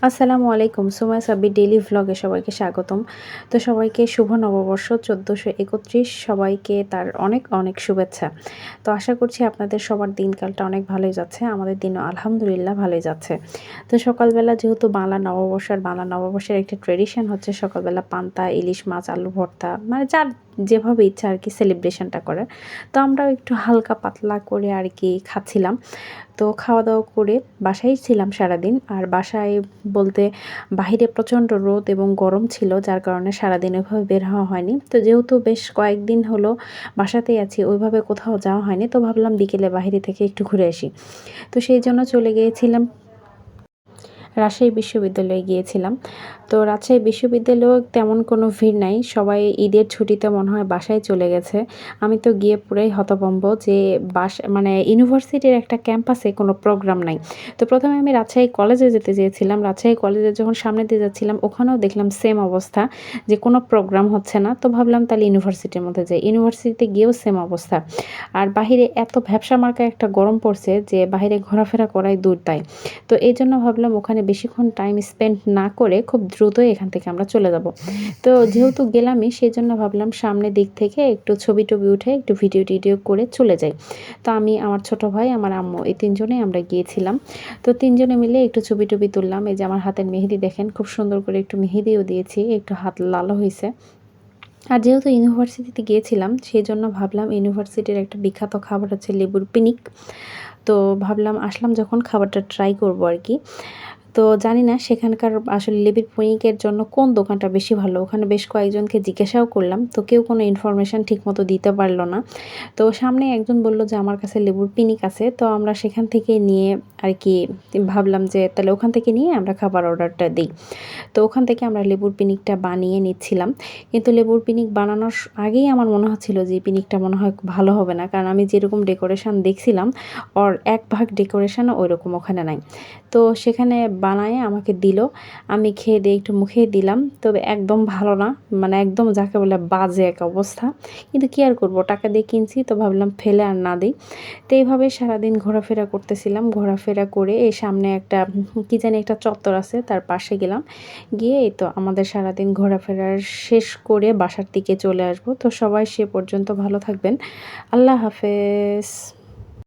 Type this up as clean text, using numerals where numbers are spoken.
আসসালামু আলাইকুম। সুমাইয়া সাব্বির ডেইলি ভ্লগে সবাইকে স্বাগতম। তো সবাইকে শুভ নববর্ষ ১৪৩১। সবাইকে তার অনেক, অনেক শুভেচ্ছা। তো আশা করছি আপনাদের সবার দিনকালটা অনেক ভালোই যাচ্ছে। আমাদের দিনও আলহামদুলিল্লাহ ভালোই যাচ্ছে। তো সকালবেলা যেহেতু বাংলা নববর্ষ আর বাংলা নববর্ষের একটা ট্র্যাডিশন হচ্ছে সকালবেলা পান্তা, ইলিশ মাছ, আলু ভর্তা মানে যার যেভাবে ইচ্ছা আরকি সেলিব্রেশনটা করে। তো আমরাও একটু হালকা পাতলা করে আরকি খাচ্ছিলাম। তো খাওয়া-দাওয়া করে বাসায়ই ছিলাম সারাদিন। আর বাসায় বলতে বাহিরে প্রচণ্ড রোদ এবং গরম ছিল, যার কারণে সারাদিন ওইভাবে বের হওয়া হয়নি। তো যেহেতু বেশ কয়েকদিন হলো বাসাতেই আছি, ওইভাবে কোথাও যাওয়া হয়নি। তো ভাবলাম বিকেলে বাহিরে থেকে একটু ঘুরে আসি। তো সেইজন্য চলে গিয়েছিলাম রাজশাহী বিশ্ববিদ্যালয়ে গিয়েছিলাম। তো রাজশাহী বিশ্ববিদ্যালয়েও তেমন কোনো ভিড় নাই। সবাই ঈদের ছুটিতে মনে হয় বাসায় চলে গেছে। আমি তো গিয়ে পুরাই হতভম্ব যে মানে ইউনিভার্সিটির একটা ক্যাম্পাসে কোনো প্রোগ্রাম নাই। তো ১ম এ আমি রাজশাহী কলেজে যেতে চেয়েছিলাম। রাজশাহী কলেজে যখন সামনে দিয়ে যাচ্ছিলাম ওখানেও দেখলাম সেম অবস্থা যে কোনো প্রোগ্রাম হচ্ছে না। তো ভাবলাম তাহলে ইউনিভার্সিটির মধ্যে যাই। ইউনিভার্সিটিতে গিয়েও সেম অবস্থা। আর বাহিরে এত ভ্যাপসা মার্কা একটা গরম পড়ছে যে বাহিরে ঘোরাফেরা করাই দূর দায়। তো এজন্য ভাবলাম ওখানে বেশিক্ষণ টাইম স্পেন্ড না করে খুব দ্রুতই এখান থেকে আমরা চলে যাব। তো যেহেতু গেলামই সেজন্য ভাবলাম সামনের দিক থেকে একটু ছবি-টবি উঠে একটু ভিডিও-টিডিও করে চলে যাই। তো আমি, আমার ছোট ভাই, আমার আম্মু এই ৩ জনেই আমরা গিয়েছিলাম। তো ৩ জনে মিলে একটু ছবি-টবি তুললাম। এই যে আমার হাতের মেহেদি দেখেন খুব সুন্দর করে একটু মেহেদিও দিয়েছি। একটু হাত লালও হইছে। আর যেহেতু ইউনিভার্সিটিতে গিয়েছিলাম সেজন্য ভাবলাম ইউনিভার্সিটির একটা বিখ্যাত খাবার হচ্ছে লেবুর পিনিক। তো ভাবলাম আসলাম যখন খাবারটা ট্রাই করব আরকি। তো জানি না সেখানকার আসলে লেবুর পিনিকের জন্য কোন দোকানটা বেশি ভালো। ওখানে বেশ কয়েকজনকে জিজ্ঞাসাও করলাম। তো কেউ কোনো ইনফরমেশন ঠিকমতো দিতে পারল না। তো সামনে একজন বলল যে আমার কাছে লেবুর পিনিক আছে। তো আমরা সেখান থেকে নিয়ে আরকি ভাবলাম যে তাহলে ওখান থেকে নিয়ে আমরা খাবার অর্ডারটা দেই। তো ওখান থেকে আমরা লেবুর পিনিকটা বানিয়ে নিচ্ছিলাম। কিন্তু লেবুর পিনিক বানানোর আগেই আমার মনে হচ্ছিল যে এই পিনিকটা মনে হয় ভালো হবে না। কারণ আমি যেরকম ডেকোরেশন দেখছিলাম ওর ১ ভাগ ডেকোরেশনও ওইরকম ওখানে নাই। তো সেখানে বানায়ে আমাকে দিল। আমি খেয়ে দিয়ে একটু মুখে দিলাম। তবে একদম ভালো না। মানে একদম যাকে বলে বাজে এক অবস্থা। কিন্তু কি আর করব, টাকা দিয়ে কিনছি তো ভাবলাম ফেলে আর না দেই। তো এইভাবে সারাদিন ঘোরাফেরা করতেছিলাম। ঘোরাফেরা করে এই সামনে একটা কি জানি একটা চত্বর আছে তার পাশে গেলাম। গিয়ে এই তো আমাদের সারাদিন ঘোরাফেরার শেষ করে বাসার দিকে চলে আসব। তো সবাই সে পর্যন্ত ভালো থাকবেন। আল্লাহ হাফেজ।